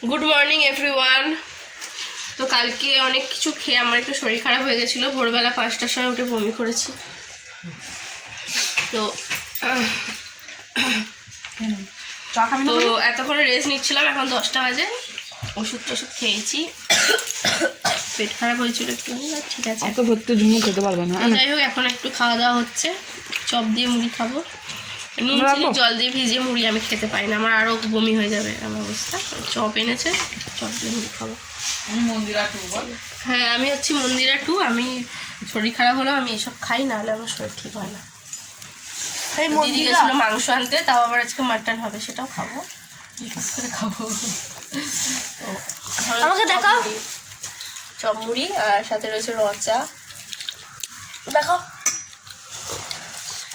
Good morning everyone. তো কালকে অনেক কিছু খেয়ে আমার একটু শরীর খারাপ হয়ে গেছিলো। ভোরবেলা 5টার সময় উঠে বমি করেছি। তো তো এতক্ষণ রেস্ট নিচ্ছিলাম, এখন 10টা বাজে। ওষুধ টষুধ খেয়েছি, পেট খারাপ হয়েছিল একটু, ঠিক আছে। এত ভর্তি ঝুমু খেতে পারবে না। যাই হোক, এখন একটু খাওয়া দাওয়া হচ্ছে। চপ দিয়ে মুড়ি খাবো। নুন চিনি জল দিয়ে ভিজিয়ে মুড়ি আমি খেতে পারি না, আমার আরও বমি হয়ে যাবে আমার অবস্থা। চপ এনেছে, চপ দিয়ে মুড়ি খাবো। হ্যাঁ, আমি হচ্ছি মন্দিরা টু। আমি শরীর খারাপ হলেও আমি এসব খাই, না হলে আমার শরীর ঠিক হয় না। দিদি গেছিলো মাংস আনতে, তাও আবার আজকে মাটন হবে, সেটাও খাবো। খাবো আমাকে দেখাও। চপ মুড়ি আর সাথে রয়েছে রচা। দেখো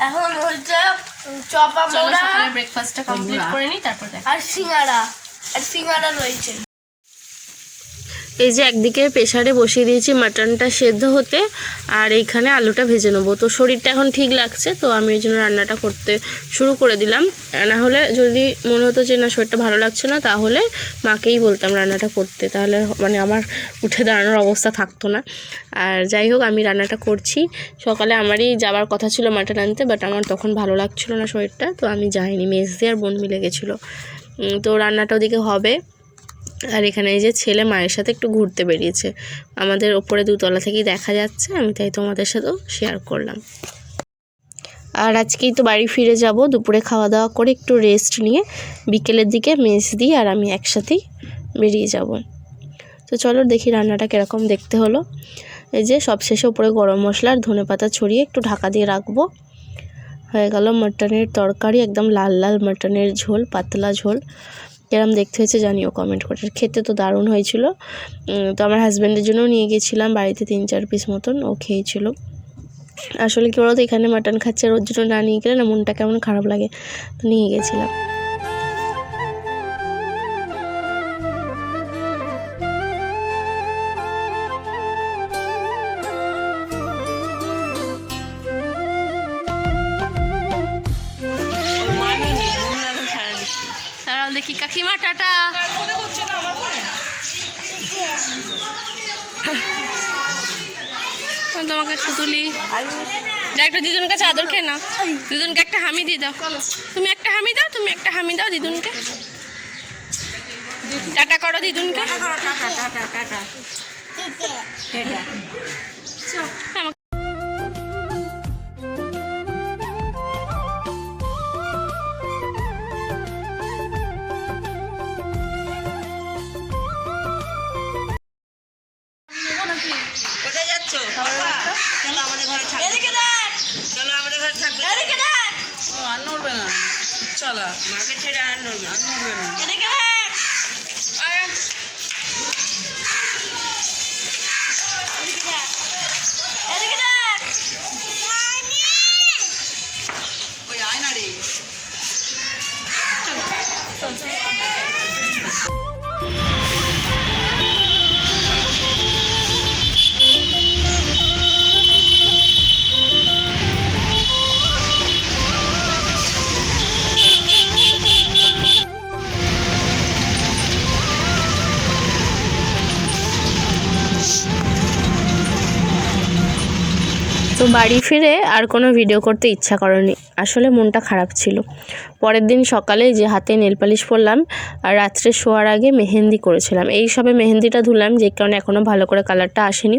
এখন হচ্ছে চপা মোড়া। ব্রেকফাস্টটা কমপ্লিট করে নিই, তারপর আর সিঙ্গারা রয়েছে। এই যে একদিকে প্রেসারে বসিয়ে দিয়েছি মাটনটা সেদ্ধ হতে, আর এইখানে আলুটা ভেজে নেবো। তো শরীরটা এখন ঠিক লাগছে, তো আমি ওই জন্য রান্নাটা করতে শুরু করে দিলাম। না হলে যদি মনে হতো যে না শরীরটা ভালো লাগছে না, তাহলে মাকেই বলতাম রান্নাটা করতে, তাহলে মানে আমার উঠে দাঁড়ানোর অবস্থা থাকতো না। আর যাই হোক, আমি রান্নাটা করছি। সকালে আমারই যাওয়ার কথা ছিল মাটন আনতে, বাট আমার তখন ভালো লাগছিল না শরীরটা, তো আমি যাইনি। মেজদি আর বোন মিলে গেছিলো। তো রান্নাটা ওদিকে হবে। আর এখানে এই যে ছেলে মায়ের সাথে একটু ঘুরতে বেরিয়েছে, আমাদের ওপরে 2তলা থেকেই দেখা যাচ্ছে। আমি তাই তোমাদের সাথেও শেয়ার করলাম। আর আজকেই তো বাড়ি ফিরে যাব, দুপুরে খাওয়া দাওয়া করে একটু রেস্ট নিয়ে বিকেলের দিকে মেজদি আর আমি একসাথেই বেরিয়ে যাব। তো চলো দেখি রান্নাটা কীরকম দেখতে হলো। এই যে সবশেষে উপরে গরম মশলা আর ধনেপাতা ছড়িয়ে একটু ঢাকা দিয়ে রাখবো। হয়ে গেল মাটনের তরকারি, একদম লাল লাল মাটনের ঝোল, পাতলা ঝোল। কেরম দেখতে হয়েছে জানিও কমেন্ট করে। খেতে তো দারুণ হয়েছিল। তো আমার হাজব্যান্ডের জন্যও নিয়ে গেছিলাম বাড়িতে 3-4 পিস মতন, ও খেয়েছিল। আসলে কি বলতো, এখানে মাটন খাচ্ছে, আর ওর জন্য না নিয়ে গেলে না মনটা কেমন খারাপ লাগে, তো নিয়ে গেছিলাম। দেখি কাকিমা টাটা। তোমাকে একটু তুলি, একটা দিদুন কাছে আদর খেয়ে নাও। দিদুনকে একটা হামি দিয়ে দাও। তুমি একটা হামি দাও, তুমি একটা হামি দাও দিদুনকে। টাটা করো দিদুনকে। কোথায় যাচ্ছ? চলো আমাদের ঘরে থাকবে। চলো আমাদের ঘরে থাকবে। আর নড়বে না। চলো মাকে ছেড়ে আর নড়বে না। ওই আয় না রে। তো বাড়ি ফিরে আর কোনো ভিডিও করতে ইচ্ছা করেনি, আসলে মনটা খারাপ ছিল। পরের দিন সকালে যে হাতে নেল পালিশ পরলাম, আর রাত্রে শোয়ার আগে মেহেন্দি করেছিলাম। এই সবে মেহেন্দিটা ধুলাম, যে কারণে এখনও ভালো করে কালারটা আসেনি।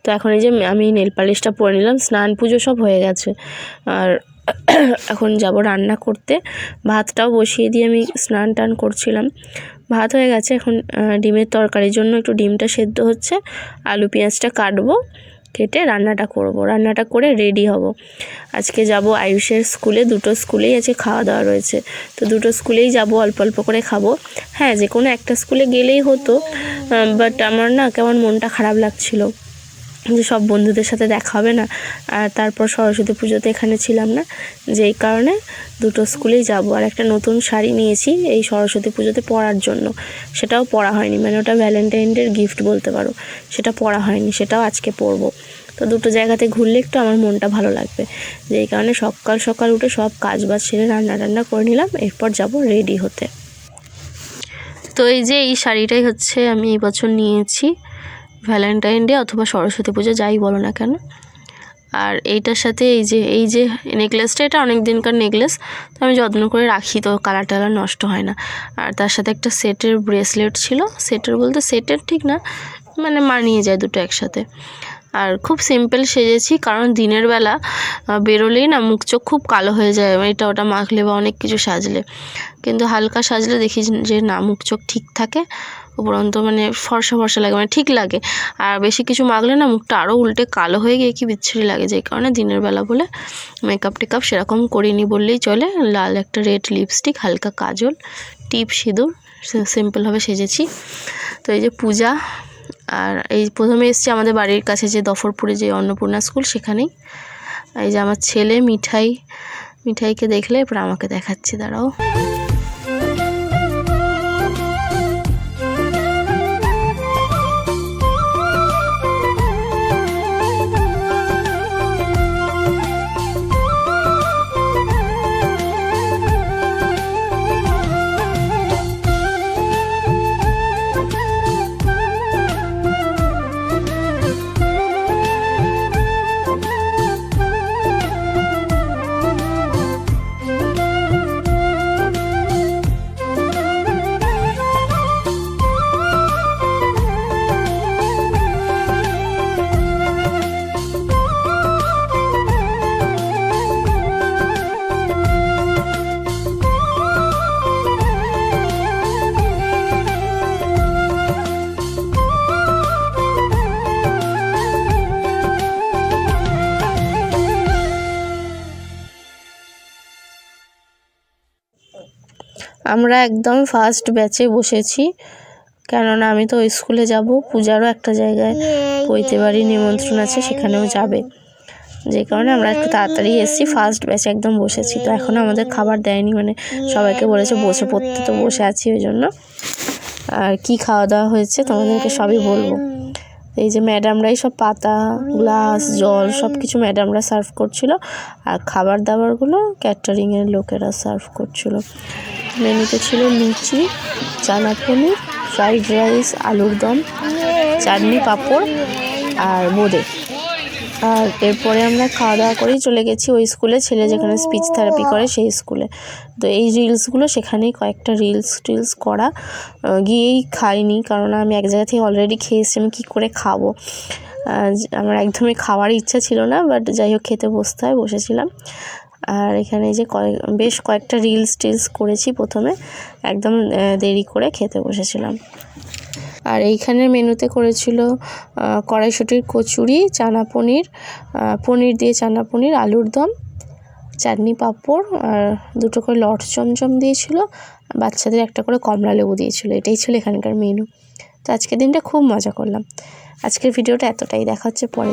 তো এখন এই যে আমি নেল পালিশটা পরে নিলাম, স্নান পুজো সব হয়ে গেছে। আর এখন যাব রান্না করতে। ভাতটাও বসিয়ে দিয়ে আমি স্নান টান করছিলাম। ভাত হয়ে গেছে, এখন ডিমের তরকারির জন্য একটু ডিমটা সেদ্ধ হচ্ছে, আলু পেঁয়াজটা কাটবো, কেটে রান্নাটা করব। রান্নাটা করে রেডি হব। আজকে যাব আয়ুষের স্কুলে, 2টো স্কুলেই আজকে খাওয়া দাওয়া রয়েছে। তো 2টো স্কুলেই যাব, অল্প অল্প করে খাবো। হ্যাঁ, যে কোনো একটা স্কুলে গেলেই হতো, বাট আমার না কেমন মনটা খারাপ লাগছিল যে সব বন্ধুদের সাথে দেখা হবে না। আর তারপর সরস্বতী পুজোতে এখানে ছিলাম না, যেই কারণে 2টো স্কুলেই যাব। আর একটা নতুন শাড়ি নিয়েছি এই সরস্বতী পুজোতে পরার জন্য, সেটাও পরা হয়নি, মানে ওটা ভ্যালেন্টাইন ডের গিফট বলতে পারো, সেটা পরা হয়নি, সেটাও আজকে পরবো। তো 2টো জায়গাতে ঘুরলে একটু আমার মনটা ভালো লাগবে, যেই কারণে সকাল সকাল উঠে সব কাজ বাজ সেরে রান্না করে নিলাম, এরপর যাব রেডি হতে। তো এই যে এই শাড়িটাই হচ্ছে আমি এই বছর নিয়েছি ভ্যালেন্টাইন ডে অথবা সরস্বতী পুজো যাই বলো না কেন। আর এইটার সাথে এই যে নেকলেসটা, এটা অনেক দিনকার নেকলেস, তো আমি যত্ন করে রাখি, তো কালার টালার নষ্ট হয় না। আর তার সাথে একটা সেটের ব্রেসলেট ছিল, সেটের বলতে সেটের ঠিক না, মানে মানিয়ে যায় দুটো একসাথে। আর খুব সিম্পল সেজেছি, কারণ দিনের বেলা বেরোলেই না মুখ চোখ খুব কালো হয়ে যায় এটা ওটা মাখলে বা অনেক কিছু সাজলে, কিন্তু হালকা সাজলে দেখি যে না মুখ চোখ ঠিক থাকে, উপরন্ত মানে ফর্সা ফর্সা লাগে, মানে ঠিক লাগে। আর বেশি কিছু মাখলে না মুখটা আরও উল্টে কালো হয়ে গিয়ে কি বিচ্ছিরি লাগে, যেই কারণে দিনের বেলা বলে মেকআপ টেকআপ সেরকম করিনি বললেই চলে। লাল একটা রেড লিপস্টিক, হালকা কাজল, টিপ সিঁদুর, সিম্পলভাবে সেজেছি। তো এই যে পূজা, আর এই প্রথমে এসেছি আমাদের বাড়ির কাছে যে দফরপুরে যে অন্নপূর্ণা স্কুল, সেখানেই। এই যে আমার ছেলে মিঠাইকে দেখলে এরপর আমাকে দেখাচ্ছে, দাঁড়াও। আমরা একদম ফার্স্ট ব্যাচে বসেছি, কেননা আমি তো ওই স্কুলে যাব, পূজারও একটা জায়গায় পৈতে বাড়ি নিমন্ত্রণ আছে, সেখানেও যাবে, যে কারণে আমরা একটু তাড়াতাড়ি এসেছি, ফার্স্ট ব্যাচে একদম বসেছি। তো এখনও আমাদের খাবার দেয়নি, মানে সবাইকে বলেছে বসে পড়তে, তো বসে আছি ওই জন্য। আর কি খাওয়া দাওয়া হয়েছে তোমাদেরকে সবই বলবো। এই যে ম্যাডামরাই সব পাতা, গ্লাস, জল সব কিছু ম্যাডামরা সার্ভ করছিল, আর খাবার দাবারগুলো ক্যাটারিংয়ের লোকেরা সার্ভ করছিল। মেনুতে ছিল লুচি, চানা পনির, ফ্রাইড রাইস, আলুর দম, চাটনি, পাঁপড় আর বোঁদে। আর এরপরে আমরা খাওয়া দাওয়া করেই চলে গেছি ওই স্কুলে, ছেলে যেখানে স্পিচ থেরাপি করে সেই স্কুলে। তো এই রিলসগুলো সেখানেই কয়েকটা রিলস করা, গিয়েই খাইনি, কারণ আমি এক জায়গা থেকে অলরেডি খেয়ে এসেছি, আমি কী করে খাবো, আমার একদমই খাওয়ার ইচ্ছা ছিল না, বাট যাই হোক খেতে বসতে হয়, বসেছিলাম। আর এখানে যে বেশ কয়েকটা রিলস করেছি প্রথমে, একদম দেরি করে খেতে বসেছিলাম। আর এইখানে মেনুতে করেছিল কড়াইশুঁটির কচুরি, চানা পনির, পনির দিয়ে চানা পনির, আলুর দম, চাটনি, পাঁপড়, আর দুটো করে লট চমচম দিয়েছিল, বাচ্চাদের একটা করে কমলা লেবু দিয়েছিল। এটাই ছিল এখানকার মেনু। তো আজকের দিনটা খুব মজা করলাম। আজকের ভিডিওটা এতটাই, দেখা হচ্ছে পরে।